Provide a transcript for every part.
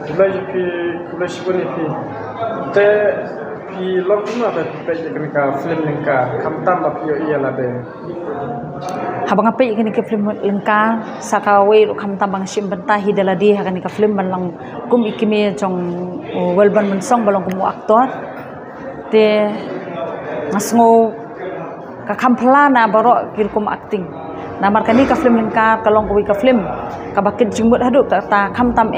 Kulai sibuni pi. Te pi long kuma pe kenika film lengka kamtam la pi iya la de. Habang apa ini ke film lengka sakawe kamtam bang sim bentah hidala di hakan ke film balang kum ikimi jong welban mensong balong kumu aktor te ngasngo ka kampla barok kirkum acting namar kani ka film lengka kalong kuwi ka film ka bakit jingmut haduk ta kamtam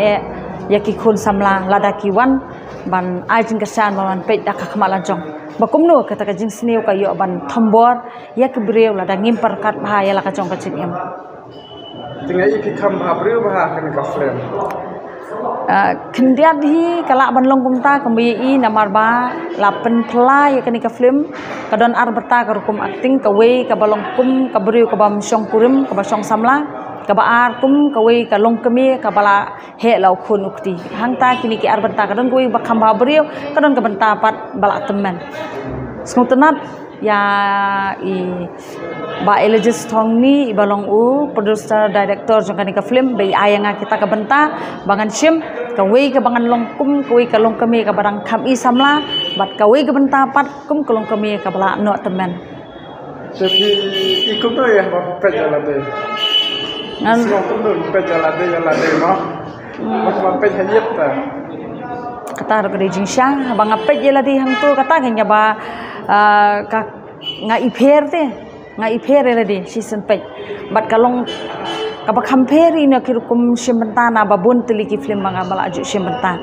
yaki kun samla ladaki wan ban ajin kesan ban pet dak kamalan jong bakum nu kata ka jing sniu ka yo ban thombor yak breu lada ngimpar kat bahaya la ka jong ka jing em tinggal iki kam breu bah kan ka film kendiat hi kalak ban long kumta kembi namar ba lapen play kan ka film kadon ar berta ka rukum acting ka we ka balong kum ka breu ka bam syong kurim ka ba syong samla kabaar kum kawai kalong kami kabala he lau khun ukti hangta kini ki arbanta kadon kawai bakam babriu kadon kabanta pat balak teman smutenat ya I ba elogis thongni balong u producer director jongkani ka film be ayanga kita kabanta bangan sim kawai ka bangan longkum kawai kalong kami ka barang kham I samla bat kawai kabanta pat kum kalong kami kabala no teman jadi ikut tu ya bapak jalan deh semua pun pe jalan deh no macam pe hanyap ta kata ro kede jingsang bang apet je ladi hang tu kata nganya ba ka nga ipher te nga ipher ladi season pe bat kalong ka ba compare ina kirukum simbenta na babun teliki film bang bala aju simbenta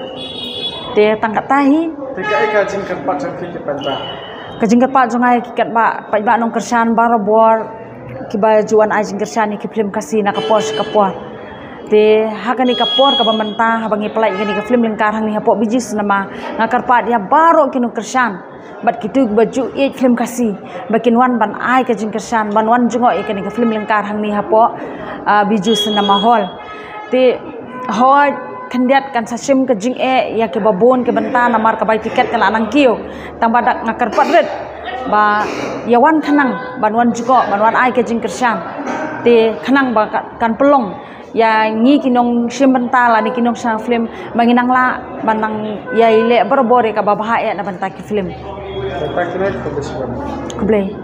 te tangkat tahi te ka jingkat pat jangki ke penta kajingkat pat jongai kikat ba ba nong kersan barabor kiba juan ajing kersan ki film kasih na kapos kapor te hakani kapor ka bamanta habangi pelai kini ka film lengkar hang ni hapok bijis nama ngakar pat dia baro kinu kersan bat kitu baju e film kasih bakin wan ban ai ka jing kersan ban wan jungo e kini ka film lengkar hang ni hapok bijis nama hall te hoi kandiat kan sasim ke jing ya ke babon ke benta namar ka bai tiket kan anang kiyo tambah dak ngakar pat red ba yawan kanang banwan juga banwan ai ke jing kersan te kanang ba kan pelong ya ngi kinong simbenta la ni kinong sa film manginang la banang ya ile berbore ka babahaya na banta ki film tak kena kublai